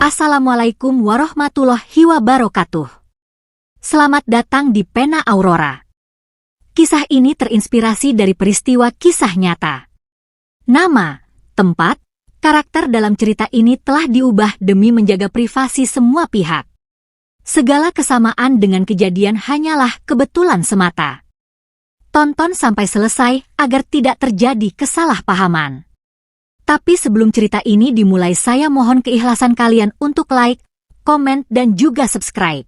Assalamualaikum warahmatullahi wabarakatuh. Selamat datang di Pena Aurora. Kisah ini terinspirasi dari peristiwa kisah nyata. Nama, tempat, karakter dalam cerita ini telah diubah demi menjaga privasi semua pihak. Segala kesamaan dengan kejadian hanyalah kebetulan semata. Tonton sampai selesai agar tidak terjadi kesalahpahaman. Tapi sebelum cerita ini dimulai, saya mohon keikhlasan kalian untuk like, komen, dan juga subscribe.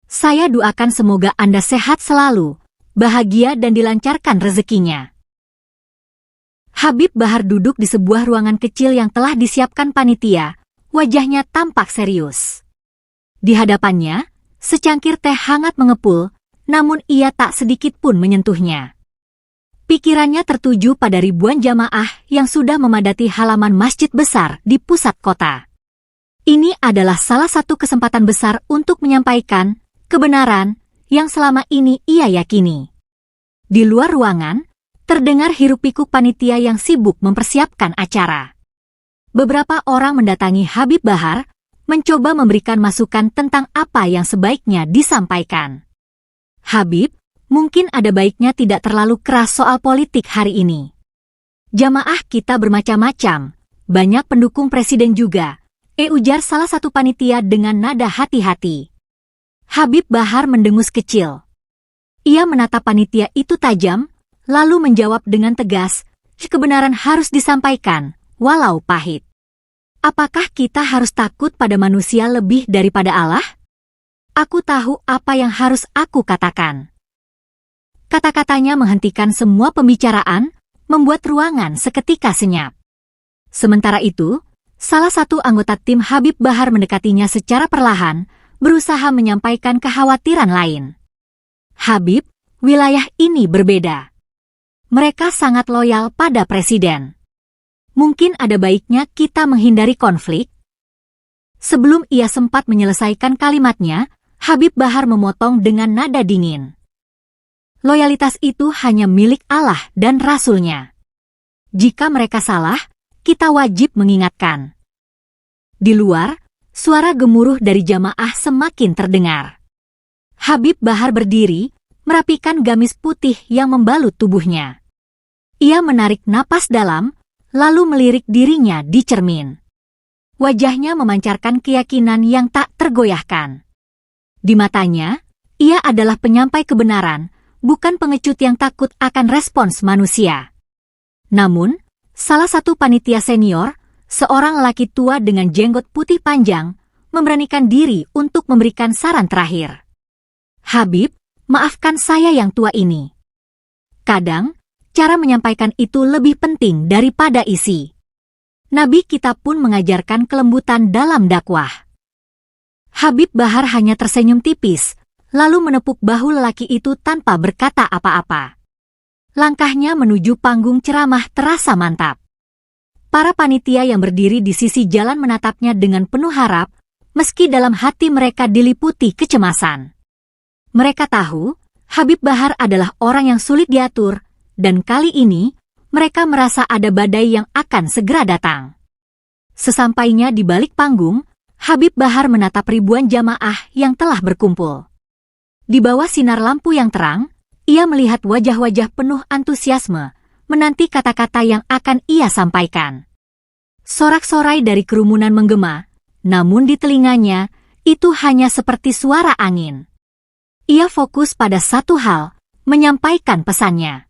Saya doakan semoga Anda sehat selalu, bahagia dan dilancarkan rezekinya. Habib Bahar duduk di sebuah ruangan kecil yang telah disiapkan panitia, wajahnya tampak serius. Di hadapannya, secangkir teh hangat mengepul, namun ia tak sedikit pun menyentuhnya. Pikirannya tertuju pada ribuan jamaah yang sudah memadati halaman masjid besar di pusat kota. Ini adalah salah satu kesempatan besar untuk menyampaikan kebenaran yang selama ini ia yakini. Di luar ruangan, terdengar hiruk-pikuk panitia yang sibuk mempersiapkan acara. Beberapa orang mendatangi Habib Bahar, mencoba memberikan masukan tentang apa yang sebaiknya disampaikan. Habib, mungkin ada baiknya tidak terlalu keras soal politik hari ini. Jamaah kita bermacam-macam, banyak pendukung presiden juga, ujar salah satu panitia dengan nada hati-hati. Habib Bahar mendengus kecil. Ia menatap panitia itu tajam, lalu menjawab dengan tegas, kebenaran harus disampaikan, walau pahit. Apakah kita harus takut pada manusia lebih daripada Allah? Aku tahu apa yang harus aku katakan. Kata-katanya menghentikan semua pembicaraan, membuat ruangan seketika senyap. Sementara itu, salah satu anggota tim Habib Bahar mendekatinya secara perlahan, berusaha menyampaikan kekhawatiran lain. Habib, wilayah ini berbeda. Mereka sangat loyal pada presiden. Mungkin ada baiknya kita menghindari konflik. Sebelum ia sempat menyelesaikan kalimatnya, Habib Bahar memotong dengan nada dingin. Loyalitas itu hanya milik Allah dan Rasul-Nya. Jika mereka salah, kita wajib mengingatkan. Di luar, suara gemuruh dari jamaah semakin terdengar. Habib Bahar berdiri, merapikan gamis putih yang membalut tubuhnya. Ia menarik napas dalam, lalu melirik dirinya di cermin. Wajahnya memancarkan keyakinan yang tak tergoyahkan. Di matanya, ia adalah penyampai kebenaran, bukan pengecut yang takut akan respons manusia. Namun, salah satu panitia senior, seorang lelaki tua dengan jenggot putih panjang, memberanikan diri untuk memberikan saran terakhir. Habib, maafkan saya yang tua ini. Kadang, cara menyampaikan itu lebih penting daripada isi. Nabi kita pun mengajarkan kelembutan dalam dakwah. Habib Bahar hanya tersenyum tipis, lalu menepuk bahu lelaki itu tanpa berkata apa-apa. Langkahnya menuju panggung ceramah terasa mantap. Para panitia yang berdiri di sisi jalan menatapnya dengan penuh harap, meski dalam hati mereka diliputi kecemasan. Mereka tahu, Habib Bahar adalah orang yang sulit diatur, dan kali ini, mereka merasa ada badai yang akan segera datang. Sesampainya di balik panggung, Habib Bahar menatap ribuan jamaah yang telah berkumpul. Di bawah sinar lampu yang terang, ia melihat wajah-wajah penuh antusiasme, menanti kata-kata yang akan ia sampaikan. Sorak-sorai dari kerumunan menggema, namun di telinganya, itu hanya seperti suara angin. Ia fokus pada satu hal, menyampaikan pesannya.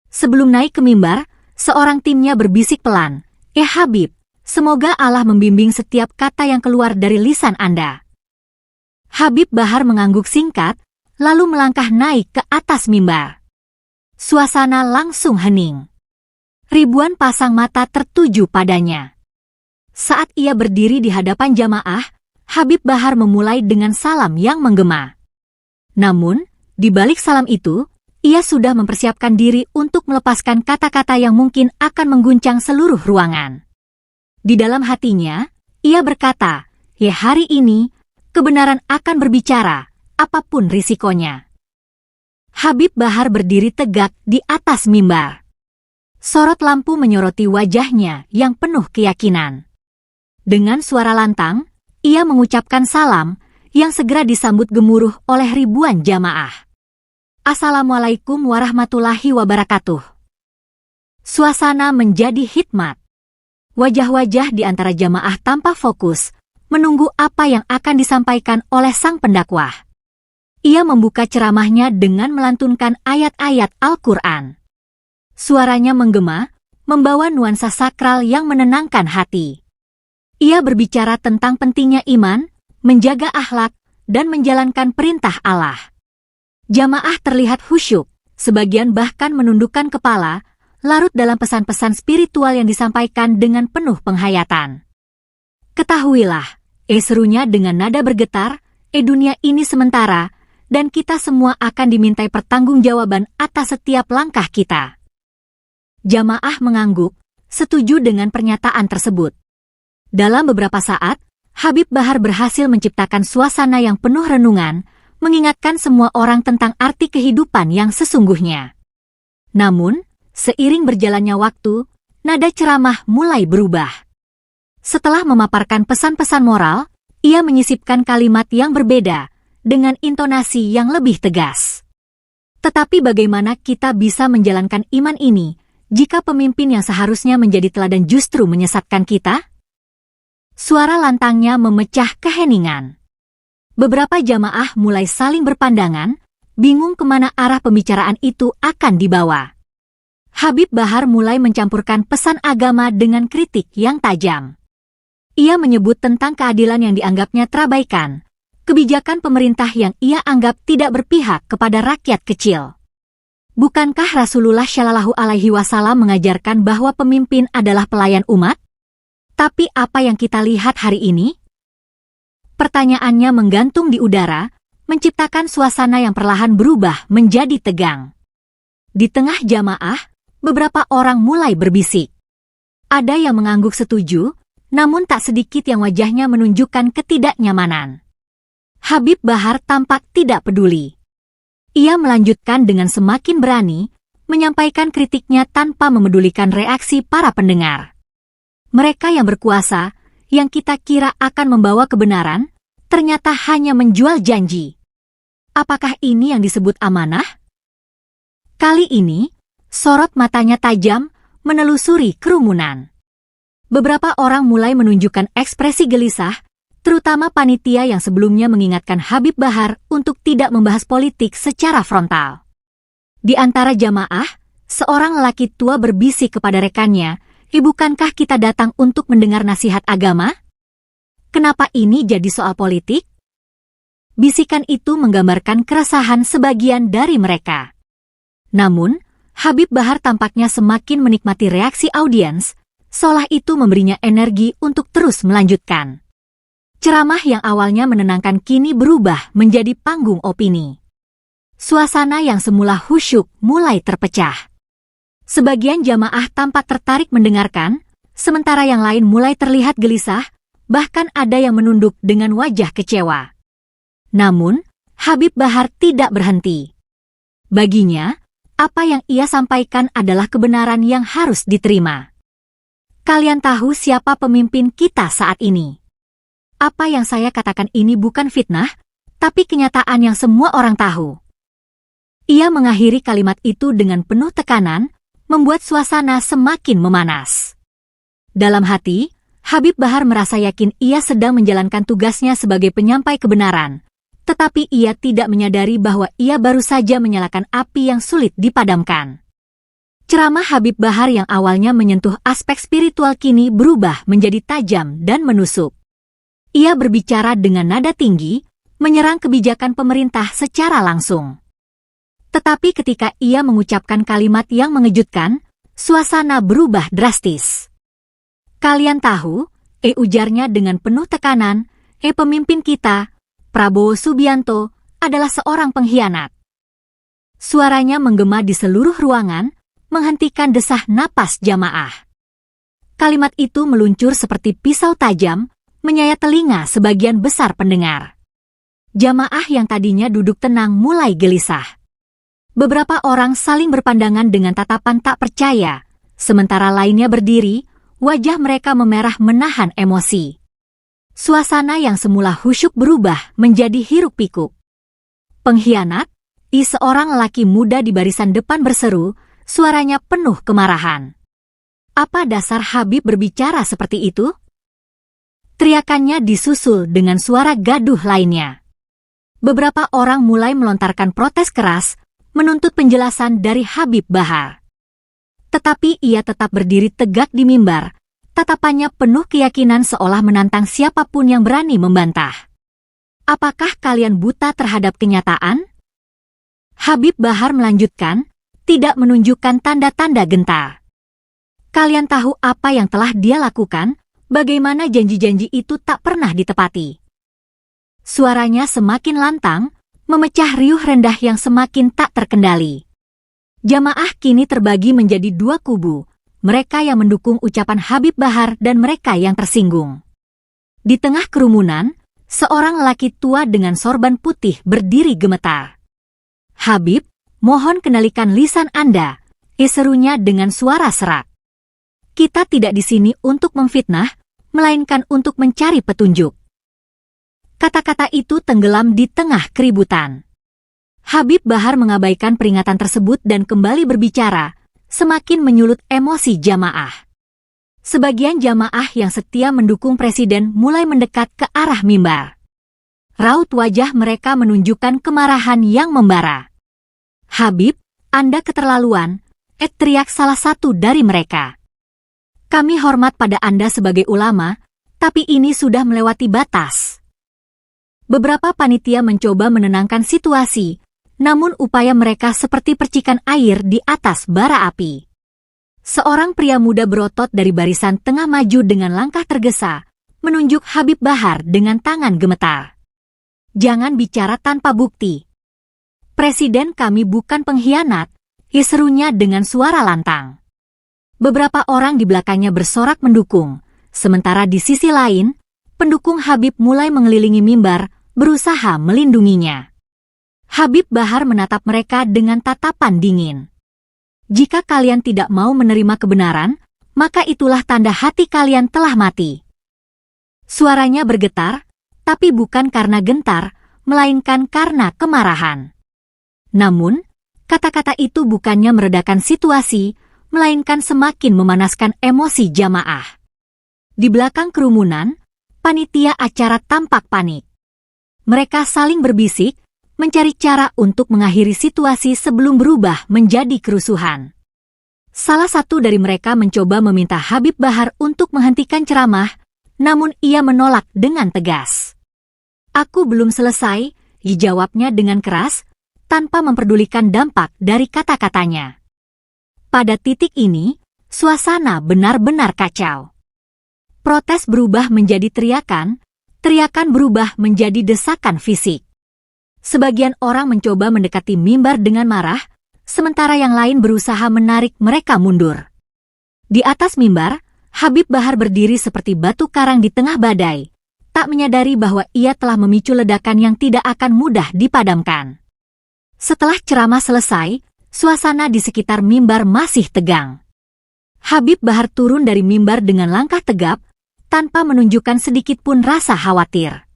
Sebelum naik ke mimbar, seorang timnya berbisik pelan, Habib, semoga Allah membimbing setiap kata yang keluar dari lisan Anda. Habib Bahar mengangguk singkat, lalu melangkah naik ke atas mimbar. Suasana langsung hening. Ribuan pasang mata tertuju padanya. Saat ia berdiri di hadapan jamaah, Habib Bahar memulai dengan salam yang menggema. Namun, di balik salam itu, ia sudah mempersiapkan diri untuk melepaskan kata-kata yang mungkin akan mengguncang seluruh ruangan. Di dalam hatinya, ia berkata, hari ini, kebenaran akan berbicara, apapun risikonya. Habib Bahar berdiri tegak di atas mimbar. Sorot lampu menyoroti wajahnya yang penuh keyakinan. Dengan suara lantang, ia mengucapkan salam yang segera disambut gemuruh oleh ribuan jamaah. Assalamualaikum warahmatullahi wabarakatuh. Suasana menjadi hikmat. Wajah-wajah di antara jamaah tampak fokus, menunggu apa yang akan disampaikan oleh sang pendakwah. Ia membuka ceramahnya dengan melantunkan ayat-ayat Al-Quran. Suaranya menggema, membawa nuansa sakral yang menenangkan hati. Ia berbicara tentang pentingnya iman, menjaga akhlak, dan menjalankan perintah Allah. Jamaah terlihat khusyuk, sebagian bahkan menundukkan kepala, larut dalam pesan-pesan spiritual yang disampaikan dengan penuh penghayatan. Ketahuilah, serunya dengan nada bergetar, dunia ini sementara, dan kita semua akan dimintai pertanggungjawaban atas setiap langkah kita. Jamaah mengangguk, setuju dengan pernyataan tersebut. Dalam beberapa saat, Habib Bahar berhasil menciptakan suasana yang penuh renungan, mengingatkan semua orang tentang arti kehidupan yang sesungguhnya. Namun, seiring berjalannya waktu, nada ceramah mulai berubah. Setelah memaparkan pesan-pesan moral, ia menyisipkan kalimat yang berbeda, dengan intonasi yang lebih tegas. Tetapi bagaimana kita bisa menjalankan iman ini, jika pemimpin yang seharusnya menjadi teladan justru menyesatkan kita? Suara lantangnya memecah keheningan. Beberapa jamaah mulai saling berpandangan, bingung kemana arah pembicaraan itu akan dibawa. Habib Bahar mulai mencampurkan pesan agama dengan kritik yang tajam. Ia menyebut tentang keadilan yang dianggapnya terabaikan, kebijakan pemerintah yang ia anggap tidak berpihak kepada rakyat kecil. Bukankah Rasulullah Shallallahu Alaihi Wasallam mengajarkan bahwa pemimpin adalah pelayan umat? Tapi apa yang kita lihat hari ini? Pertanyaannya menggantung di udara, menciptakan suasana yang perlahan berubah menjadi tegang. Di tengah jamaah, beberapa orang mulai berbisik. Ada yang mengangguk setuju, namun tak sedikit yang wajahnya menunjukkan ketidaknyamanan. Habib Bahar tampak tidak peduli. Ia melanjutkan dengan semakin berani, menyampaikan kritiknya tanpa memedulikan reaksi para pendengar. Mereka yang berkuasa, yang kita kira akan membawa kebenaran, ternyata hanya menjual janji. Apakah ini yang disebut amanah? Kali ini, sorot matanya tajam, menelusuri kerumunan. Beberapa orang mulai menunjukkan ekspresi gelisah, terutama panitia yang sebelumnya mengingatkan Habib Bahar untuk tidak membahas politik secara frontal. Di antara jamaah, seorang lelaki tua berbisik kepada rekannya, bukankah kita datang untuk mendengar nasihat agama? Kenapa ini jadi soal politik? Bisikan itu menggambarkan keresahan sebagian dari mereka. Namun, Habib Bahar tampaknya semakin menikmati reaksi audiens, seolah itu memberinya energi untuk terus melanjutkan. Ceramah yang awalnya menenangkan kini berubah menjadi panggung opini. Suasana yang semula khusyuk mulai terpecah. Sebagian jamaah tampak tertarik mendengarkan, sementara yang lain mulai terlihat gelisah, bahkan ada yang menunduk dengan wajah kecewa. Namun, Habib Bahar tidak berhenti. Baginya, apa yang ia sampaikan adalah kebenaran yang harus diterima. Kalian tahu siapa pemimpin kita saat ini? Apa yang saya katakan ini bukan fitnah, tapi kenyataan yang semua orang tahu. Ia mengakhiri kalimat itu dengan penuh tekanan, membuat suasana semakin memanas. Dalam hati, Habib Bahar merasa yakin ia sedang menjalankan tugasnya sebagai penyampai kebenaran, tetapi ia tidak menyadari bahwa ia baru saja menyalakan api yang sulit dipadamkan. Ceramah Habib Bahar yang awalnya menyentuh aspek spiritual kini berubah menjadi tajam dan menusuk. Ia berbicara dengan nada tinggi, menyerang kebijakan pemerintah secara langsung. Tetapi ketika ia mengucapkan kalimat yang mengejutkan, suasana berubah drastis. Kalian tahu, ujarnya dengan penuh tekanan, pemimpin kita, Prabowo Subianto, adalah seorang pengkhianat. Suaranya menggema di seluruh ruangan, menghentikan desah napas jamaah. Kalimat itu meluncur seperti pisau tajam, menyayat telinga sebagian besar pendengar. Jamaah yang tadinya duduk tenang mulai gelisah. Beberapa orang saling berpandangan dengan tatapan tak percaya, sementara lainnya berdiri, wajah mereka memerah menahan emosi. Suasana yang semula khusyuk berubah menjadi hiruk-pikuk. Pengkhianat, seorang lelaki muda di barisan depan berseru, suaranya penuh kemarahan. Apa dasar Habib berbicara seperti itu? Teriakannya disusul dengan suara gaduh lainnya. Beberapa orang mulai melontarkan protes keras, menuntut penjelasan dari Habib Bahar. Tetapi ia tetap berdiri tegak di mimbar, tatapannya penuh keyakinan seolah menantang siapapun yang berani membantah. Apakah kalian buta terhadap kenyataan? Habib Bahar melanjutkan, tidak menunjukkan tanda-tanda gentar. Kalian tahu apa yang telah dia lakukan, bagaimana janji-janji itu tak pernah ditepati. Suaranya semakin lantang, memecah riuh rendah yang semakin tak terkendali. Jamaah kini terbagi menjadi dua kubu, mereka yang mendukung ucapan Habib Bahar dan mereka yang tersinggung. Di tengah kerumunan, seorang lelaki tua dengan sorban putih berdiri gemetar. Habib, mohon kenalikan lisan Anda, serunya dengan suara serak. Kita tidak di sini untuk memfitnah, melainkan untuk mencari petunjuk. Kata-kata itu tenggelam di tengah keributan. Habib Bahar mengabaikan peringatan tersebut dan kembali berbicara, semakin menyulut emosi jamaah. Sebagian jamaah yang setia mendukung presiden mulai mendekat ke arah mimbar. Raut wajah mereka menunjukkan kemarahan yang membara. Habib, Anda keterlaluan, teriak salah satu dari mereka. Kami hormat pada Anda sebagai ulama, tapi ini sudah melewati batas. Beberapa panitia mencoba menenangkan situasi, namun upaya mereka seperti percikan air di atas bara api. Seorang pria muda berotot dari barisan tengah maju dengan langkah tergesa, menunjuk Habib Bahar dengan tangan gemetar. Jangan bicara tanpa bukti. Presiden kami bukan pengkhianat, serunya dengan suara lantang. Beberapa orang di belakangnya bersorak mendukung, sementara di sisi lain, pendukung Habib mulai mengelilingi mimbar, berusaha melindunginya. Habib Bahar menatap mereka dengan tatapan dingin. Jika kalian tidak mau menerima kebenaran, maka itulah tanda hati kalian telah mati. Suaranya bergetar, tapi bukan karena gentar, melainkan karena kemarahan. Namun, kata-kata itu bukannya meredakan situasi, melainkan semakin memanaskan emosi jamaah. Di belakang kerumunan, panitia acara tampak panik. Mereka saling berbisik, mencari cara untuk mengakhiri situasi sebelum berubah menjadi kerusuhan. Salah satu dari mereka mencoba meminta Habib Bahar untuk menghentikan ceramah, namun ia menolak dengan tegas. Aku belum selesai, dijawabnya dengan keras, tanpa memperdulikan dampak dari kata-katanya. Pada titik ini, suasana benar-benar kacau. Protes berubah menjadi teriakan, teriakan berubah menjadi desakan fisik. Sebagian orang mencoba mendekati mimbar dengan marah, sementara yang lain berusaha menarik mereka mundur. Di atas mimbar, Habib Bahar berdiri seperti batu karang di tengah badai, tak menyadari bahwa ia telah memicu ledakan yang tidak akan mudah dipadamkan. Setelah ceramah selesai, suasana di sekitar mimbar masih tegang. Habib Bahar turun dari mimbar dengan langkah tegap, tanpa menunjukkan sedikit pun rasa khawatir.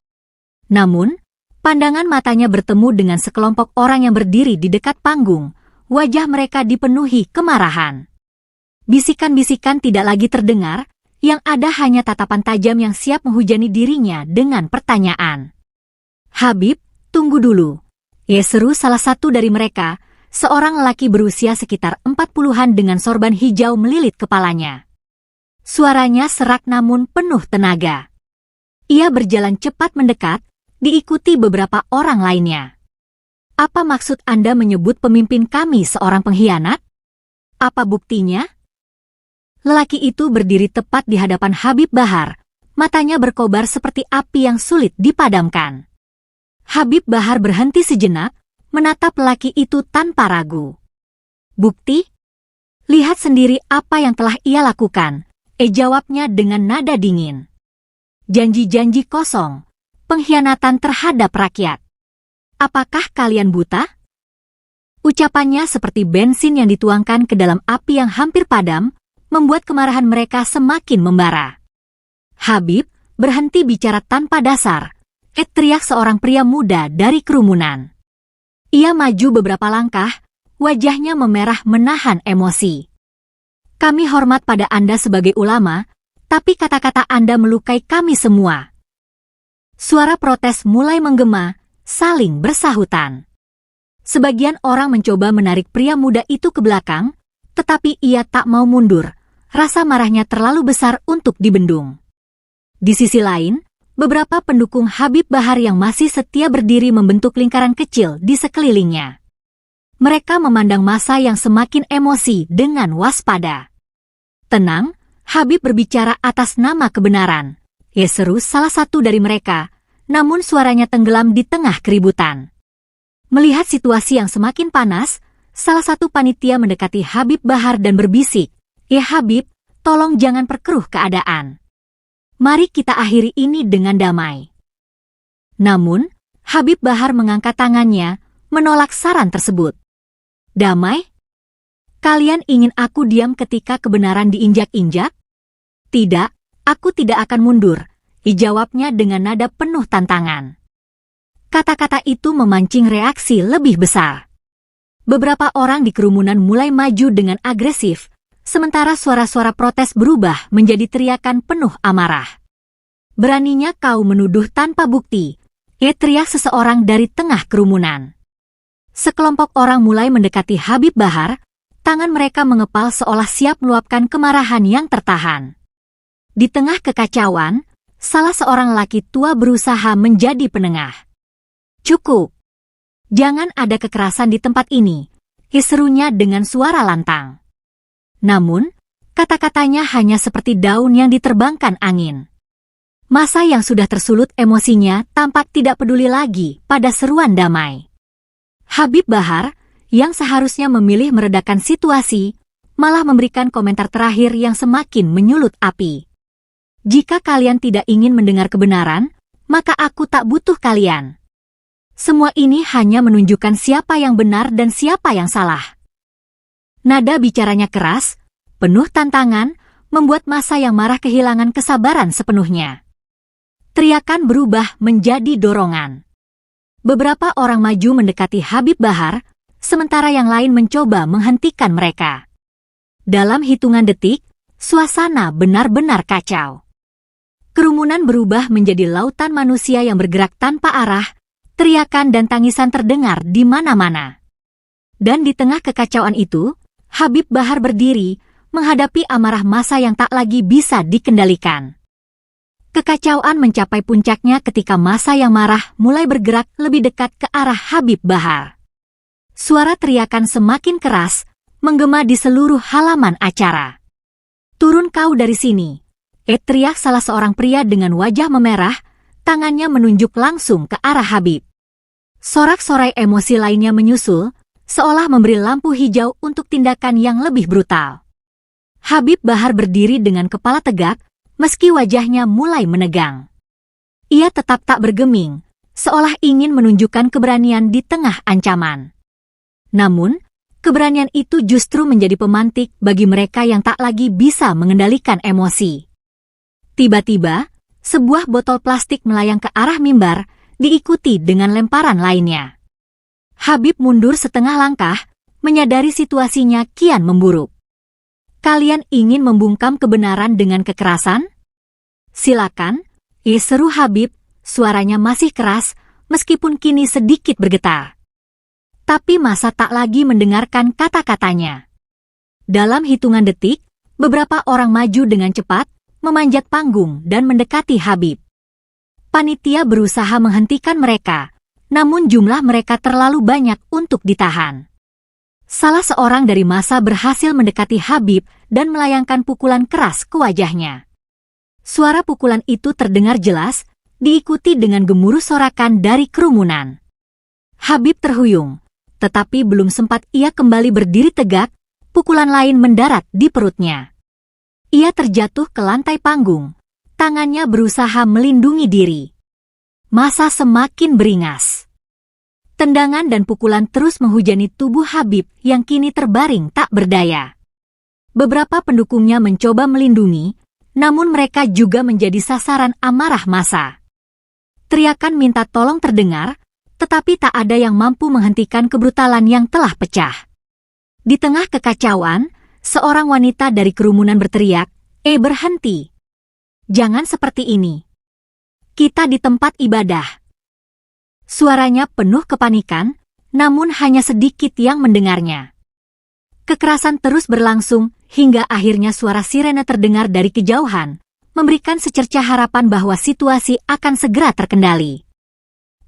Namun, pandangan matanya bertemu dengan sekelompok orang yang berdiri di dekat panggung, wajah mereka dipenuhi kemarahan. Bisikan-bisikan tidak lagi terdengar, yang ada hanya tatapan tajam yang siap menghujani dirinya dengan pertanyaan. Habib, tunggu dulu. Seru salah satu dari mereka, seorang lelaki berusia sekitar 40-an dengan sorban hijau melilit kepalanya. Suaranya serak namun penuh tenaga. Ia berjalan cepat mendekat, diikuti beberapa orang lainnya. Apa maksud Anda menyebut pemimpin kami seorang pengkhianat? Apa buktinya? Lelaki itu berdiri tepat di hadapan Habib Bahar, matanya berkobar seperti api yang sulit dipadamkan. Habib Bahar berhenti sejenak, menatap lelaki itu tanpa ragu. Bukti? Lihat sendiri apa yang telah ia lakukan, jawabnya dengan nada dingin. Janji-janji kosong, pengkhianatan terhadap rakyat. Apakah kalian buta? Ucapannya seperti bensin yang dituangkan ke dalam api yang hampir padam, membuat kemarahan mereka semakin membara. Habib, berhenti bicara tanpa dasar, teriak seorang pria muda dari kerumunan. Ia maju beberapa langkah, wajahnya memerah menahan emosi. Kami hormat pada Anda sebagai ulama, tapi kata-kata Anda melukai kami semua. Suara protes mulai menggema, saling bersahutan. Sebagian orang mencoba menarik pria muda itu ke belakang, tetapi ia tak mau mundur. Rasa marahnya terlalu besar untuk dibendung. Di sisi lain, beberapa pendukung Habib Bahar yang masih setia berdiri membentuk lingkaran kecil di sekelilingnya. Mereka memandang massa yang semakin emosi dengan waspada. Tenang, Habib berbicara atas nama kebenaran. Seru salah satu dari mereka, namun suaranya tenggelam di tengah keributan. Melihat situasi yang semakin panas, salah satu panitia mendekati Habib Bahar dan berbisik, Habib, tolong jangan perkeruh keadaan. Mari kita akhiri ini dengan damai." Namun, Habib Bahar mengangkat tangannya, menolak saran tersebut. "Damai? Kalian ingin aku diam ketika kebenaran diinjak-injak? Tidak, aku tidak akan mundur," jawabnya dengan nada penuh tantangan. Kata-kata itu memancing reaksi lebih besar. Beberapa orang di kerumunan mulai maju dengan agresif, sementara suara-suara protes berubah menjadi teriakan penuh amarah. "Beraninya kau menuduh tanpa bukti," teriak seseorang dari tengah kerumunan. Sekelompok orang mulai mendekati Habib Bahar, tangan mereka mengepal seolah siap meluapkan kemarahan yang tertahan. Di tengah kekacauan, salah seorang laki tua berusaha menjadi penengah. "Cukup. Jangan ada kekerasan di tempat ini," serunya dengan suara lantang. Namun, kata-katanya hanya seperti daun yang diterbangkan angin. Massa yang sudah tersulut emosinya tampak tidak peduli lagi pada seruan damai. Habib Bahar, yang seharusnya memilih meredakan situasi, malah memberikan komentar terakhir yang semakin menyulut api. "Jika kalian tidak ingin mendengar kebenaran, maka aku tak butuh kalian. Semua ini hanya menunjukkan siapa yang benar dan siapa yang salah." Nada bicaranya keras, penuh tantangan, membuat massa yang marah kehilangan kesabaran sepenuhnya. Teriakan berubah menjadi dorongan. Beberapa orang maju mendekati Habib Bahar, sementara yang lain mencoba menghentikan mereka. Dalam hitungan detik, suasana benar-benar kacau. Kerumunan berubah menjadi lautan manusia yang bergerak tanpa arah, teriakan dan tangisan terdengar di mana-mana. Dan di tengah kekacauan itu, Habib Bahar berdiri, menghadapi amarah massa yang tak lagi bisa dikendalikan. Kekacauan mencapai puncaknya ketika massa yang marah mulai bergerak lebih dekat ke arah Habib Bahar. Suara teriakan semakin keras, menggema di seluruh halaman acara. "Turun kau dari sini!" teriak salah seorang pria dengan wajah memerah, tangannya menunjuk langsung ke arah Habib. Sorak-sorai emosi lainnya menyusul, seolah memberi lampu hijau untuk tindakan yang lebih brutal. Habib Bahar berdiri dengan kepala tegak, meski wajahnya mulai menegang. Ia tetap tak bergeming, seolah ingin menunjukkan keberanian di tengah ancaman. Namun, keberanian itu justru menjadi pemantik bagi mereka yang tak lagi bisa mengendalikan emosi. Tiba-tiba, sebuah botol plastik melayang ke arah mimbar, diikuti dengan lemparan lainnya. Habib mundur setengah langkah, menyadari situasinya kian memburuk. "Kalian ingin membungkam kebenaran dengan kekerasan? Silakan," seru Habib, suaranya masih keras, meskipun kini sedikit bergetar. Tapi massa tak lagi mendengarkan kata-katanya. Dalam hitungan detik, beberapa orang maju dengan cepat, memanjat panggung dan mendekati Habib. Panitia berusaha menghentikan mereka, namun jumlah mereka terlalu banyak untuk ditahan. Salah seorang dari massa berhasil mendekati Habib dan melayangkan pukulan keras ke wajahnya. Suara pukulan itu terdengar jelas, diikuti dengan gemuruh sorakan dari kerumunan. Habib terhuyung, tetapi belum sempat ia kembali berdiri tegak, pukulan lain mendarat di perutnya. Ia terjatuh ke lantai panggung, tangannya berusaha melindungi diri. Massa semakin beringas. Tendangan dan pukulan terus menghujani tubuh Habib yang kini terbaring tak berdaya. Beberapa pendukungnya mencoba melindungi, namun mereka juga menjadi sasaran amarah massa. Teriakan minta tolong terdengar, tetapi tak ada yang mampu menghentikan kebrutalan yang telah pecah. Di tengah kekacauan, seorang wanita dari kerumunan berteriak, berhenti. Jangan seperti ini. Kita di tempat ibadah." Suaranya penuh kepanikan, namun hanya sedikit yang mendengarnya. Kekerasan terus berlangsung, hingga akhirnya suara sirene terdengar dari kejauhan, memberikan secercah harapan bahwa situasi akan segera terkendali.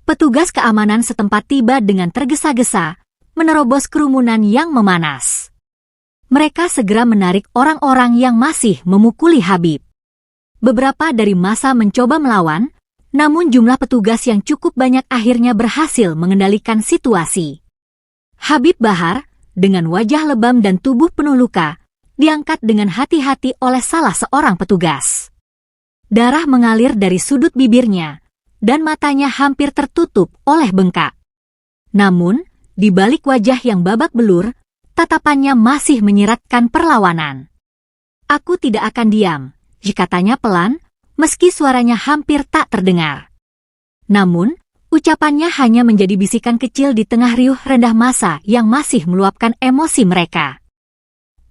Petugas keamanan setempat tiba dengan tergesa-gesa, menerobos kerumunan yang memanas. Mereka segera menarik orang-orang yang masih memukuli Habib. Beberapa dari massa mencoba melawan, namun jumlah petugas yang cukup banyak akhirnya berhasil mengendalikan situasi. Habib Bahar, dengan wajah lebam dan tubuh penuh luka, diangkat dengan hati-hati oleh salah seorang petugas. Darah mengalir dari sudut bibirnya, dan matanya hampir tertutup oleh bengkak. Namun, di balik wajah yang babak belur, tatapannya masih menyiratkan perlawanan. "Aku tidak akan diam," katanya pelan, meski suaranya hampir tak terdengar. Namun, ucapannya hanya menjadi bisikan kecil di tengah riuh rendah massa yang masih meluapkan emosi mereka.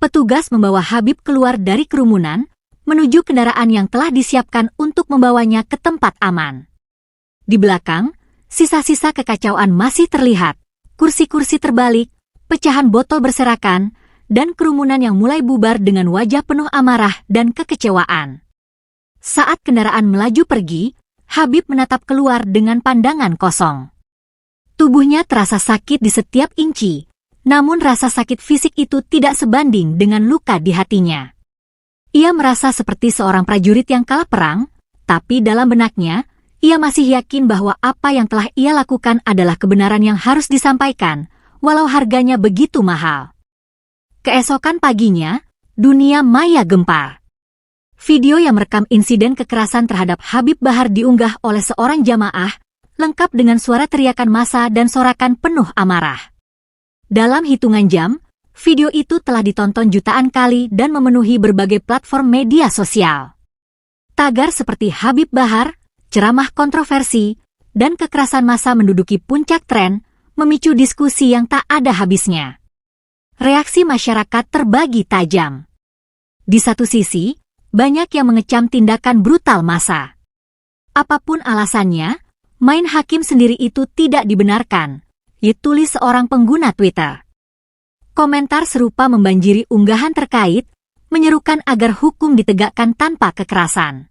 Petugas membawa Habib keluar dari kerumunan, menuju kendaraan yang telah disiapkan untuk membawanya ke tempat aman. Di belakang, sisa-sisa kekacauan masih terlihat, kursi-kursi terbalik, pecahan botol berserakan, dan kerumunan yang mulai bubar dengan wajah penuh amarah dan kekecewaan. Saat kendaraan melaju pergi, Habib menatap keluar dengan pandangan kosong. Tubuhnya terasa sakit di setiap inci, namun rasa sakit fisik itu tidak sebanding dengan luka di hatinya. Ia merasa seperti seorang prajurit yang kalah perang, tapi dalam benaknya, ia masih yakin bahwa apa yang telah ia lakukan adalah kebenaran yang harus disampaikan, walau harganya begitu mahal. Keesokan paginya, dunia maya gempar. Video yang merekam insiden kekerasan terhadap Habib Bahar diunggah oleh seorang jamaah, lengkap dengan suara teriakan massa dan sorakan penuh amarah. Dalam hitungan jam, video itu telah ditonton jutaan kali dan memenuhi berbagai platform media sosial. Tagar seperti Habib Bahar, ceramah kontroversi, dan kekerasan massa menduduki puncak tren, memicu diskusi yang tak ada habisnya. Reaksi masyarakat terbagi tajam. Di satu sisi, banyak yang mengecam tindakan brutal massa. Apapun alasannya, main hakim sendiri itu tidak dibenarkan, ditulis seorang pengguna Twitter. Komentar serupa membanjiri unggahan terkait, menyerukan agar hukum ditegakkan tanpa kekerasan.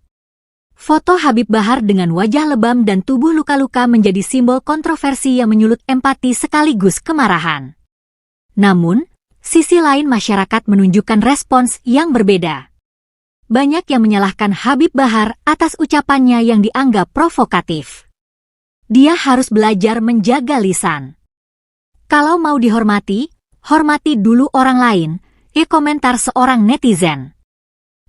Foto Habib Bahar dengan wajah lebam dan tubuh luka-luka menjadi simbol kontroversi yang menyulut empati sekaligus kemarahan. Namun, sisi lain masyarakat menunjukkan respons yang berbeda. Banyak yang menyalahkan Habib Bahar atas ucapannya yang dianggap provokatif. Dia harus belajar menjaga lisan. Kalau mau dihormati, hormati dulu orang lain, komentar seorang netizen.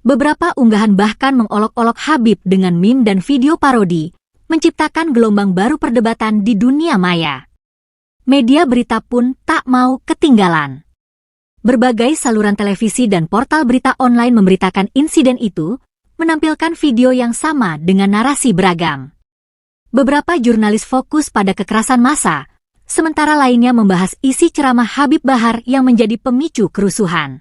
Beberapa unggahan bahkan mengolok-olok Habib dengan meme dan video parodi, menciptakan gelombang baru perdebatan di dunia maya. Media berita pun tak mau ketinggalan. Berbagai saluran televisi dan portal berita online memberitakan insiden itu, menampilkan video yang sama dengan narasi beragam. Beberapa jurnalis fokus pada kekerasan massa, sementara lainnya membahas isi ceramah Habib Bahar yang menjadi pemicu kerusuhan.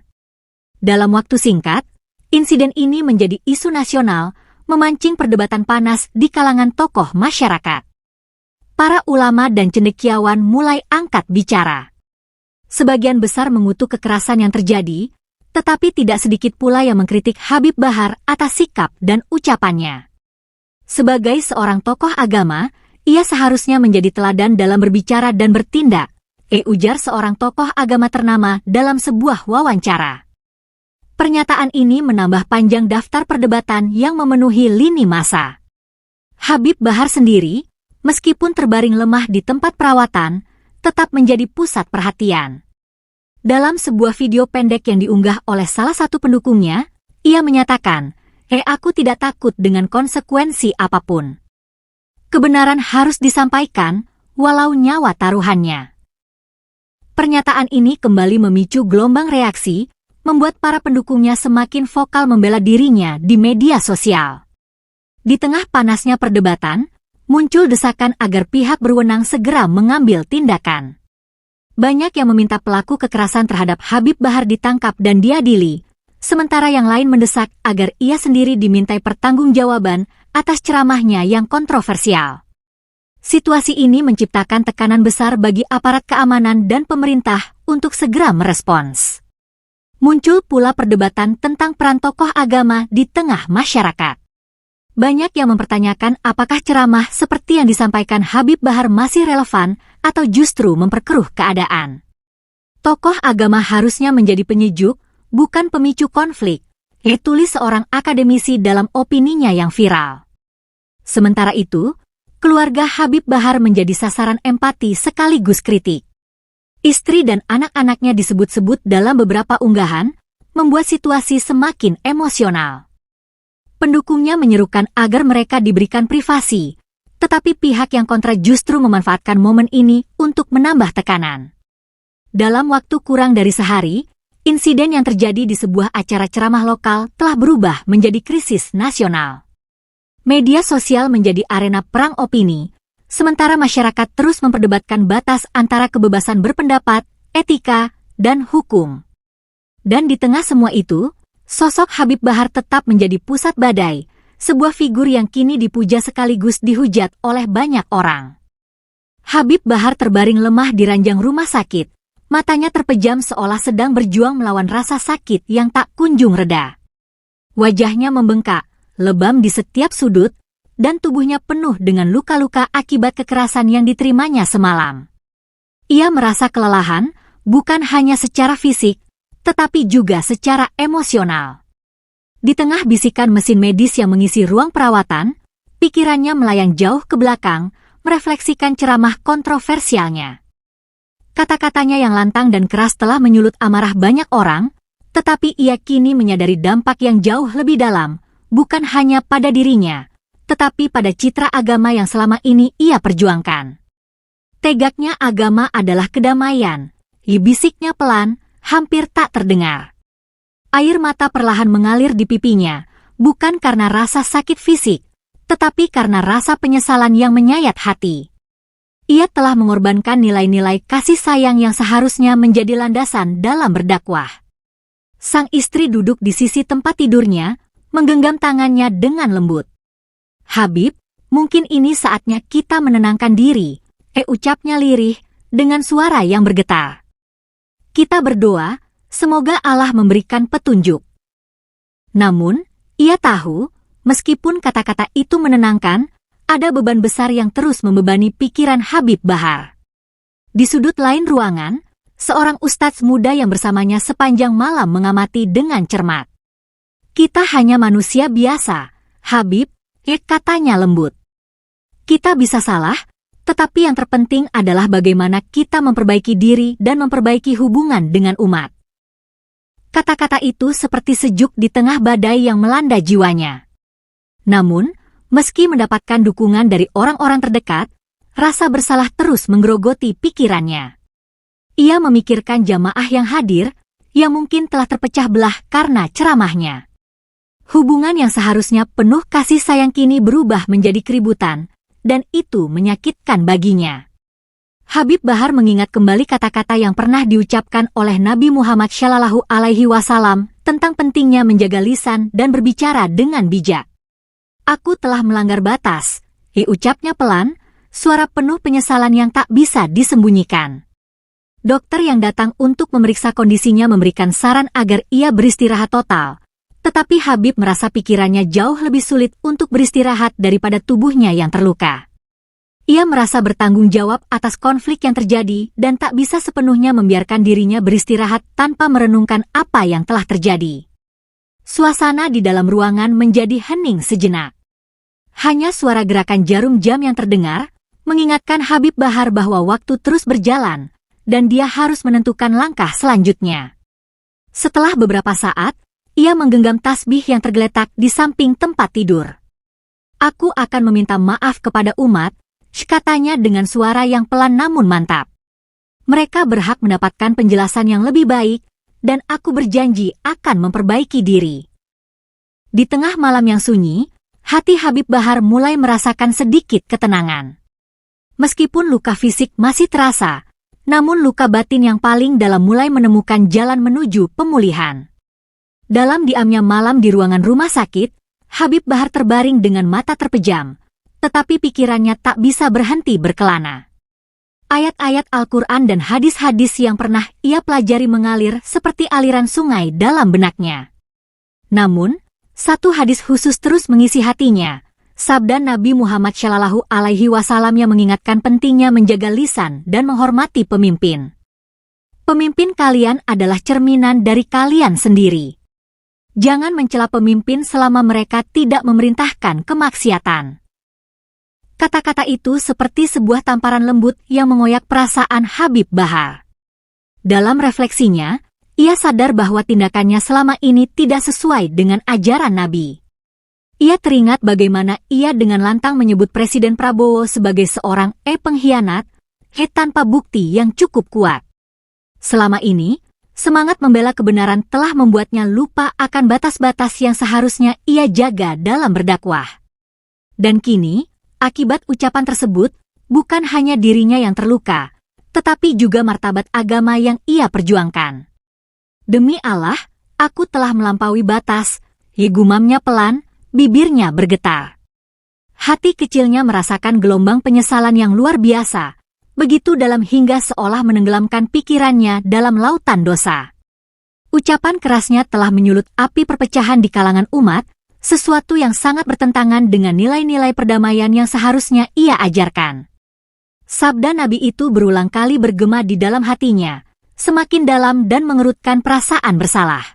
Dalam waktu singkat, insiden ini menjadi isu nasional, memancing perdebatan panas di kalangan tokoh masyarakat. Para ulama dan cendekiawan mulai angkat bicara. Sebagian besar mengutuk kekerasan yang terjadi, tetapi tidak sedikit pula yang mengkritik Habib Bahar atas sikap dan ucapannya. Sebagai seorang tokoh agama, ia seharusnya menjadi teladan dalam berbicara dan bertindak, ujar seorang tokoh agama ternama dalam sebuah wawancara. Pernyataan ini menambah panjang daftar perdebatan yang memenuhi lini massa. Habib Bahar sendiri, meskipun terbaring lemah di tempat perawatan, tetap menjadi pusat perhatian. Dalam sebuah video pendek yang diunggah oleh salah satu pendukungnya, ia menyatakan, aku tidak takut dengan konsekuensi apapun. Kebenaran harus disampaikan, walau nyawa taruhannya. Pernyataan ini kembali memicu gelombang reaksi, membuat para pendukungnya semakin vokal membela dirinya di media sosial. Di tengah panasnya perdebatan, muncul desakan agar pihak berwenang segera mengambil tindakan. Banyak yang meminta pelaku kekerasan terhadap Habib Bahar ditangkap dan diadili, sementara yang lain mendesak agar ia sendiri dimintai pertanggungjawaban atas ceramahnya yang kontroversial. Situasi ini menciptakan tekanan besar bagi aparat keamanan dan pemerintah untuk segera merespons. Muncul pula perdebatan tentang peran tokoh agama di tengah masyarakat. Banyak yang mempertanyakan apakah ceramah seperti yang disampaikan Habib Bahar masih relevan atau justru memperkeruh keadaan. Tokoh agama harusnya menjadi penyejuk, bukan pemicu konflik, tulis seorang akademisi dalam opininya yang viral. Sementara itu, keluarga Habib Bahar menjadi sasaran empati sekaligus kritik. Istri dan anak-anaknya disebut-sebut dalam beberapa unggahan, membuat situasi semakin emosional. Pendukungnya menyerukan agar mereka diberikan privasi, tetapi pihak yang kontra justru memanfaatkan momen ini untuk menambah tekanan. Dalam waktu kurang dari sehari, insiden yang terjadi di sebuah acara ceramah lokal telah berubah menjadi krisis nasional. Media sosial menjadi arena perang opini, sementara masyarakat terus memperdebatkan batas antara kebebasan berpendapat, etika, dan hukum. Dan di tengah semua itu, sosok Habib Bahar tetap menjadi pusat badai, sebuah figur yang kini dipuja sekaligus dihujat oleh banyak orang. Habib Bahar terbaring lemah di ranjang rumah sakit, matanya terpejam seolah sedang berjuang melawan rasa sakit yang tak kunjung reda. Wajahnya membengkak, lebam di setiap sudut, dan tubuhnya penuh dengan luka-luka akibat kekerasan yang diterimanya semalam. Ia merasa kelelahan, bukan hanya secara fisik, tetapi juga secara emosional. Di tengah bisikan mesin medis yang mengisi ruang perawatan, pikirannya melayang jauh ke belakang, merefleksikan ceramah kontroversialnya. Kata-katanya yang lantang dan keras telah menyulut amarah banyak orang, tetapi ia kini menyadari dampak yang jauh lebih dalam, bukan hanya pada dirinya, tetapi pada citra agama yang selama ini ia perjuangkan. Tegaknya agama adalah kedamaian, bisiknya pelan, hampir tak terdengar. Air mata perlahan mengalir di pipinya, bukan karena rasa sakit fisik, tetapi karena rasa penyesalan yang menyayat hati. Ia telah mengorbankan nilai-nilai kasih sayang yang seharusnya menjadi landasan dalam berdakwah. Sang istri duduk di sisi tempat tidurnya, menggenggam tangannya dengan lembut. "Habib, mungkin ini saatnya kita menenangkan diri," ucapnya lirih, dengan suara yang bergetar. "Kita berdoa, semoga Allah memberikan petunjuk." Namun, ia tahu, meskipun kata-kata itu menenangkan, ada beban besar yang terus membebani pikiran Habib Bahar. Di sudut lain ruangan, seorang ustadz muda yang bersamanya sepanjang malam mengamati dengan cermat. "Kita hanya manusia biasa, Habib," katanya lembut. "Kita bisa salah, tetapi yang terpenting adalah bagaimana kita memperbaiki diri dan memperbaiki hubungan dengan umat." Kata-kata itu seperti sejuk di tengah badai yang melanda jiwanya. Namun, meski mendapatkan dukungan dari orang-orang terdekat, rasa bersalah terus menggerogoti pikirannya. Ia memikirkan jamaah yang hadir, yang mungkin telah terpecah belah karena ceramahnya. Hubungan yang seharusnya penuh kasih sayang kini berubah menjadi keributan, dan itu menyakitkan baginya. Habib Bahar mengingat kembali kata-kata yang pernah diucapkan oleh Nabi Muhammad Shallallahu Alaihi Wasallam tentang pentingnya menjaga lisan dan berbicara dengan bijak. "Aku telah melanggar batas," ucapnya pelan, suara penuh penyesalan yang tak bisa disembunyikan. Dokter yang datang untuk memeriksa kondisinya memberikan saran agar ia beristirahat total, tetapi Habib merasa pikirannya jauh lebih sulit untuk beristirahat daripada tubuhnya yang terluka. Ia merasa bertanggung jawab atas konflik yang terjadi dan tak bisa sepenuhnya membiarkan dirinya beristirahat tanpa merenungkan apa yang telah terjadi. Suasana di dalam ruangan menjadi hening sejenak. Hanya suara gerakan jarum jam yang terdengar, mengingatkan Habib Bahar bahwa waktu terus berjalan, dan dia harus menentukan langkah selanjutnya. Setelah beberapa saat, ia menggenggam tasbih yang tergeletak di samping tempat tidur. "Aku akan meminta maaf kepada umat," katanya dengan suara yang pelan namun mantap. "Mereka berhak mendapatkan penjelasan yang lebih baik, dan aku berjanji akan memperbaiki diri. Di tengah malam yang sunyi, hati Habib Bahar mulai merasakan sedikit ketenangan. Meskipun luka fisik masih terasa, namun luka batin yang paling dalam mulai menemukan jalan menuju pemulihan. Dalam diamnya malam di ruangan rumah sakit, Habib Bahar terbaring dengan mata terpejam, tetapi pikirannya tak bisa berhenti berkelana. Ayat-ayat Al-Quran dan hadis-hadis yang pernah ia pelajari mengalir seperti aliran sungai dalam benaknya. Namun, satu hadis khusus terus mengisi hatinya, sabda Nabi Muhammad Shallallahu Alaihi Wasallam yang mengingatkan pentingnya menjaga lisan dan menghormati pemimpin. Pemimpin kalian adalah cerminan dari kalian sendiri. Jangan mencela pemimpin selama mereka tidak memerintahkan kemaksiatan. Kata-kata itu seperti sebuah tamparan lembut yang mengoyak perasaan Habib Bahar. Dalam refleksinya, ia sadar bahwa tindakannya selama ini tidak sesuai dengan ajaran Nabi. Ia teringat bagaimana ia dengan lantang menyebut Presiden Prabowo sebagai seorang pengkhianat, tanpa bukti yang cukup kuat. Selama ini, semangat membela kebenaran telah membuatnya lupa akan batas-batas yang seharusnya ia jaga dalam berdakwah. Dan kini, akibat ucapan tersebut, bukan hanya dirinya yang terluka, tetapi juga martabat agama yang ia perjuangkan. Demi Allah, aku telah melampaui batas, gumamnya pelan, bibirnya bergetar. Hati kecilnya merasakan gelombang penyesalan yang luar biasa, begitu dalam hingga seolah menenggelamkan pikirannya dalam lautan dosa. Ucapan kerasnya telah menyulut api perpecahan di kalangan umat, sesuatu yang sangat bertentangan dengan nilai-nilai perdamaian yang seharusnya ia ajarkan. Sabda Nabi itu berulang kali bergema di dalam hatinya, semakin dalam dan mengerutkan perasaan bersalah.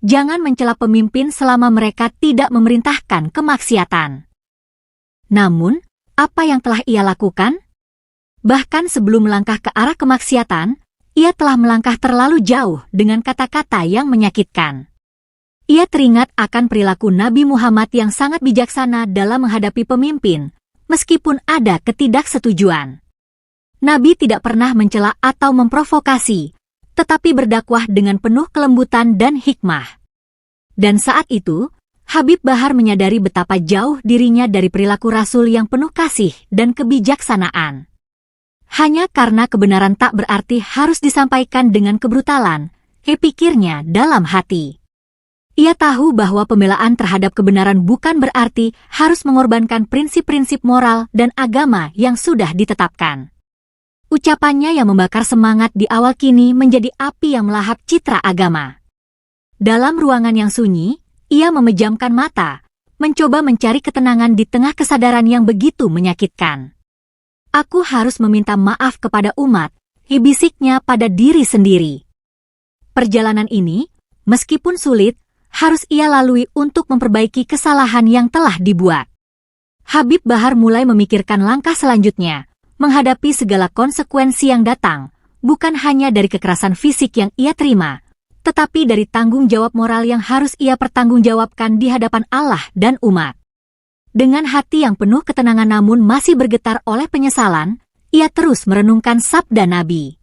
Jangan mencela pemimpin selama mereka tidak memerintahkan kemaksiatan. Namun, apa yang telah ia lakukan? Bahkan sebelum melangkah ke arah kemaksiatan, ia telah melangkah terlalu jauh dengan kata-kata yang menyakitkan. Ia teringat akan perilaku Nabi Muhammad yang sangat bijaksana dalam menghadapi pemimpin, meskipun ada ketidaksetujuan. Nabi tidak pernah mencela atau memprovokasi, tetapi berdakwah dengan penuh kelembutan dan hikmah. Dan saat itu, Habib Bahar menyadari betapa jauh dirinya dari perilaku Rasul yang penuh kasih dan kebijaksanaan. Hanya karena kebenaran tak berarti harus disampaikan dengan kebrutalan, pikirnya dalam hati. Ia tahu bahwa pembelaan terhadap kebenaran bukan berarti harus mengorbankan prinsip-prinsip moral dan agama yang sudah ditetapkan. Ucapannya yang membakar semangat di awal kini menjadi api yang melahap citra agama. Dalam ruangan yang sunyi, ia memejamkan mata, mencoba mencari ketenangan di tengah kesadaran yang begitu menyakitkan. Aku harus meminta maaf kepada umat, bisiknya pada diri sendiri. Perjalanan ini, meskipun sulit, harus ia lalui untuk memperbaiki kesalahan yang telah dibuat. Habib Bahar mulai memikirkan langkah selanjutnya, menghadapi segala konsekuensi yang datang, bukan hanya dari kekerasan fisik yang ia terima, tetapi dari tanggung jawab moral yang harus ia pertanggungjawabkan di hadapan Allah dan umat. Dengan hati yang penuh ketenangan namun masih bergetar oleh penyesalan, ia terus merenungkan sabda Nabi.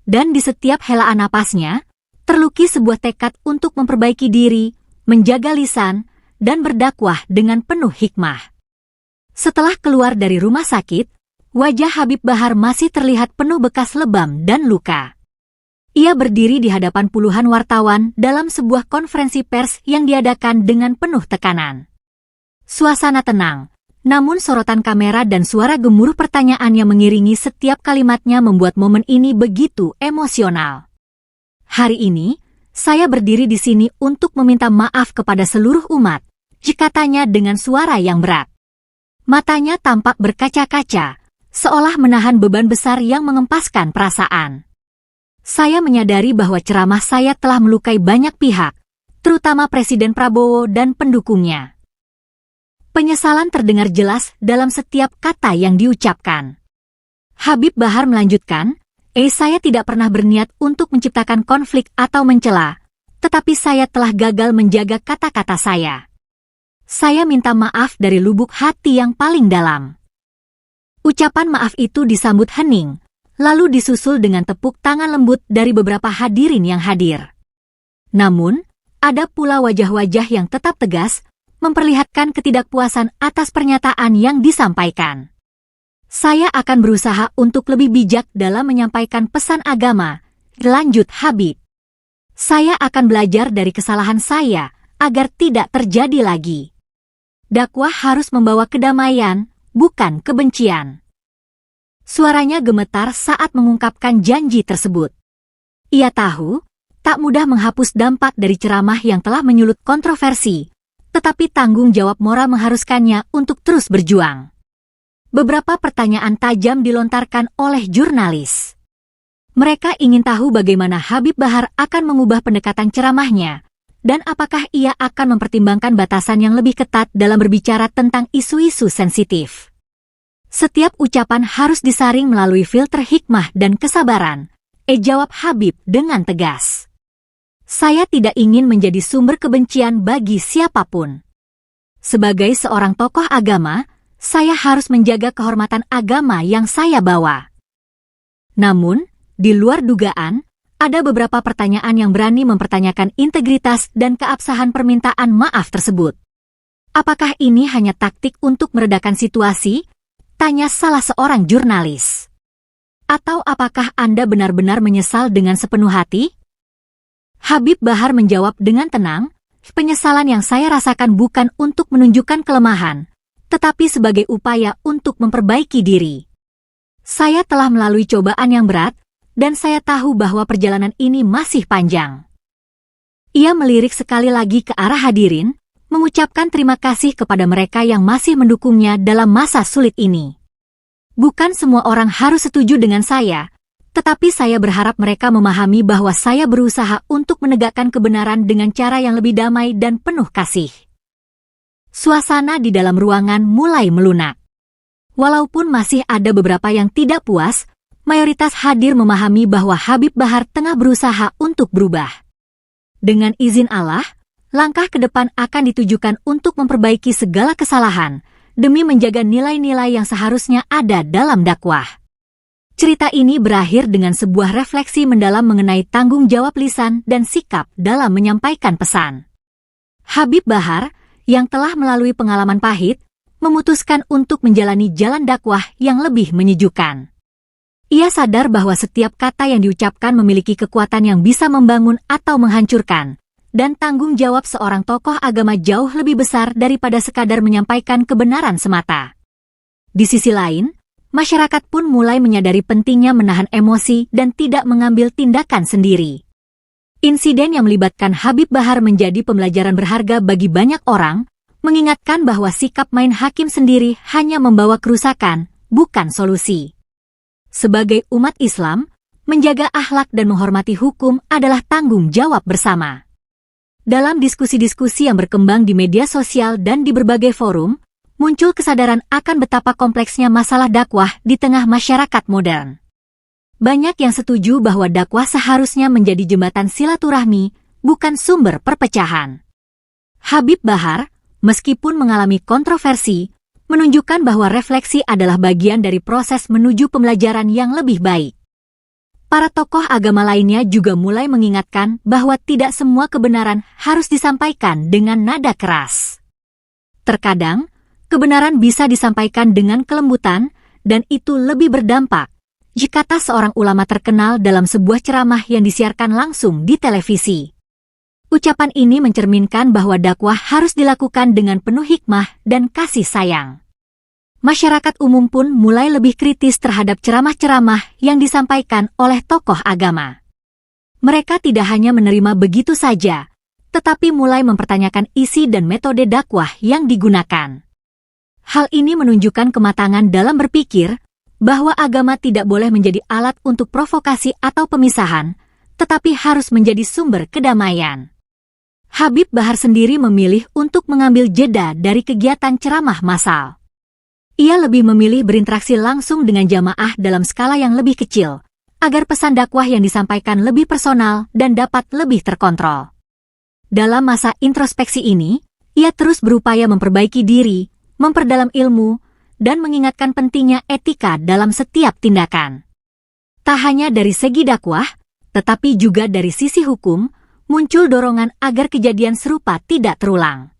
Dan di setiap helaan napasnya, terlukis sebuah tekad untuk memperbaiki diri, menjaga lisan, dan berdakwah dengan penuh hikmah. Setelah keluar dari rumah sakit, wajah Habib Bahar masih terlihat penuh bekas lebam dan luka. Ia berdiri di hadapan puluhan wartawan dalam sebuah konferensi pers yang diadakan dengan penuh tekanan. Suasana tenang, namun sorotan kamera dan suara gemuruh pertanyaan yang mengiringi setiap kalimatnya membuat momen ini begitu emosional. Hari ini, saya berdiri di sini untuk meminta maaf kepada seluruh umat, katanya dengan suara yang berat. Matanya tampak berkaca-kaca, seolah menahan beban besar yang mengempaskan perasaan. Saya menyadari bahwa ceramah saya telah melukai banyak pihak, terutama Presiden Prabowo dan pendukungnya. Penyesalan terdengar jelas dalam setiap kata yang diucapkan. Habib Bahar melanjutkan, saya tidak pernah berniat untuk menciptakan konflik atau mencela, tetapi saya telah gagal menjaga kata-kata saya. Saya minta maaf dari lubuk hati yang paling dalam. Ucapan maaf itu disambut hening, lalu disusul dengan tepuk tangan lembut dari beberapa hadirin yang hadir. Namun, ada pula wajah-wajah yang tetap tegas, memperlihatkan ketidakpuasan atas pernyataan yang disampaikan. Saya akan berusaha untuk lebih bijak dalam menyampaikan pesan agama, lanjut Habib. Saya akan belajar dari kesalahan saya agar tidak terjadi lagi. Dakwah harus membawa kedamaian, bukan kebencian. Suaranya gemetar saat mengungkapkan janji tersebut. Ia tahu, tak mudah menghapus dampak dari ceramah yang telah menyulut kontroversi, tetapi tanggung jawab moral mengharuskannya untuk terus berjuang. Beberapa pertanyaan tajam dilontarkan oleh jurnalis. Mereka ingin tahu bagaimana Habib Bahar akan mengubah pendekatan ceramahnya, dan apakah ia akan mempertimbangkan batasan yang lebih ketat dalam berbicara tentang isu-isu sensitif. Setiap ucapan harus disaring melalui filter hikmah dan kesabaran, jawab Habib dengan tegas. Saya tidak ingin menjadi sumber kebencian bagi siapapun. Sebagai seorang tokoh agama, saya harus menjaga kehormatan agama yang saya bawa. Namun, di luar dugaan, ada beberapa pertanyaan yang berani mempertanyakan integritas dan keabsahan permintaan maaf tersebut. Apakah ini hanya taktik untuk meredakan situasi? Tanya salah seorang jurnalis. Atau apakah Anda benar-benar menyesal dengan sepenuh hati? Habib Bahar menjawab dengan tenang, penyesalan yang saya rasakan bukan untuk menunjukkan kelemahan, tetapi sebagai upaya untuk memperbaiki diri. Saya telah melalui cobaan yang berat, dan saya tahu bahwa perjalanan ini masih panjang. Ia melirik sekali lagi ke arah hadirin, mengucapkan terima kasih kepada mereka yang masih mendukungnya dalam masa sulit ini. Bukan semua orang harus setuju dengan saya, tetapi saya berharap mereka memahami bahwa saya berusaha untuk menegakkan kebenaran dengan cara yang lebih damai dan penuh kasih. Suasana di dalam ruangan mulai melunak. Walaupun masih ada beberapa yang tidak puas, mayoritas hadir memahami bahwa Habib Bahar tengah berusaha untuk berubah. Dengan izin Allah, langkah ke depan akan ditujukan untuk memperbaiki segala kesalahan, demi menjaga nilai-nilai yang seharusnya ada dalam dakwah. Cerita ini berakhir dengan sebuah refleksi mendalam mengenai tanggung jawab lisan dan sikap dalam menyampaikan pesan. Habib Bahar, yang telah melalui pengalaman pahit, memutuskan untuk menjalani jalan dakwah yang lebih menyejukkan. Ia sadar bahwa setiap kata yang diucapkan memiliki kekuatan yang bisa membangun atau menghancurkan, dan tanggung jawab seorang tokoh agama jauh lebih besar daripada sekadar menyampaikan kebenaran semata. Di sisi lain, masyarakat pun mulai menyadari pentingnya menahan emosi dan tidak mengambil tindakan sendiri. Insiden yang melibatkan Habib Bahar menjadi pembelajaran berharga bagi banyak orang, mengingatkan bahwa sikap main hakim sendiri hanya membawa kerusakan, bukan solusi. Sebagai umat Islam, menjaga akhlak dan menghormati hukum adalah tanggung jawab bersama. Dalam diskusi-diskusi yang berkembang di media sosial dan di berbagai forum, muncul kesadaran akan betapa kompleksnya masalah dakwah di tengah masyarakat modern. Banyak yang setuju bahwa dakwah seharusnya menjadi jembatan silaturahmi, bukan sumber perpecahan. Habib Bahar, meskipun mengalami kontroversi, menunjukkan bahwa refleksi adalah bagian dari proses menuju pembelajaran yang lebih baik. Para tokoh agama lainnya juga mulai mengingatkan bahwa tidak semua kebenaran harus disampaikan dengan nada keras. Terkadang, kebenaran bisa disampaikan dengan kelembutan, dan itu lebih berdampak, kata seorang ulama terkenal dalam sebuah ceramah yang disiarkan langsung di televisi. Ucapan ini mencerminkan bahwa dakwah harus dilakukan dengan penuh hikmah dan kasih sayang. Masyarakat umum pun mulai lebih kritis terhadap ceramah-ceramah yang disampaikan oleh tokoh agama. Mereka tidak hanya menerima begitu saja, tetapi mulai mempertanyakan isi dan metode dakwah yang digunakan. Hal ini menunjukkan kematangan dalam berpikir, bahwa agama tidak boleh menjadi alat untuk provokasi atau pemisahan, tetapi harus menjadi sumber kedamaian. Habib Bahar sendiri memilih untuk mengambil jeda dari kegiatan ceramah massal. Ia lebih memilih berinteraksi langsung dengan jamaah dalam skala yang lebih kecil, agar pesan dakwah yang disampaikan lebih personal dan dapat lebih terkontrol. Dalam masa introspeksi ini, ia terus berupaya memperbaiki diri, memperdalam ilmu, dan mengingatkan pentingnya etika dalam setiap tindakan. Tak hanya dari segi dakwah, tetapi juga dari sisi hukum, muncul dorongan agar kejadian serupa tidak terulang.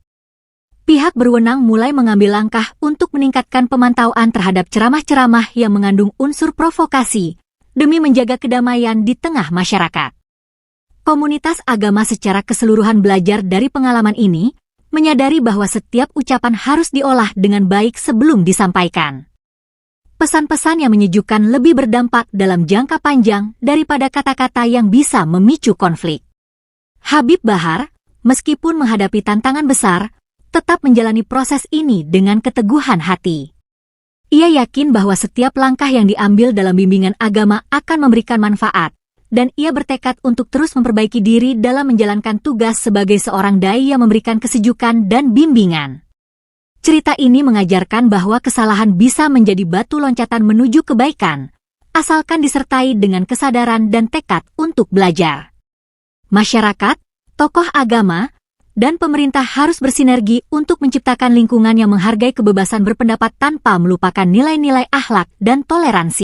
Pihak berwenang mulai mengambil langkah untuk meningkatkan pemantauan terhadap ceramah-ceramah yang mengandung unsur provokasi demi menjaga kedamaian di tengah masyarakat. Komunitas agama secara keseluruhan belajar dari pengalaman ini, menyadari bahwa setiap ucapan harus diolah dengan baik sebelum disampaikan. Pesan-pesan yang menyejukkan lebih berdampak dalam jangka panjang daripada kata-kata yang bisa memicu konflik. Habib Bahar, meskipun menghadapi tantangan besar, tetap menjalani proses ini dengan keteguhan hati. Ia yakin bahwa setiap langkah yang diambil dalam bimbingan agama akan memberikan manfaat, dan ia bertekad untuk terus memperbaiki diri dalam menjalankan tugas sebagai seorang dai yang memberikan kesejukan dan bimbingan. Cerita ini mengajarkan bahwa kesalahan bisa menjadi batu loncatan menuju kebaikan, asalkan disertai dengan kesadaran dan tekad untuk belajar. Masyarakat, tokoh agama, dan pemerintah harus bersinergi untuk menciptakan lingkungan yang menghargai kebebasan berpendapat tanpa melupakan nilai-nilai akhlak dan toleransi.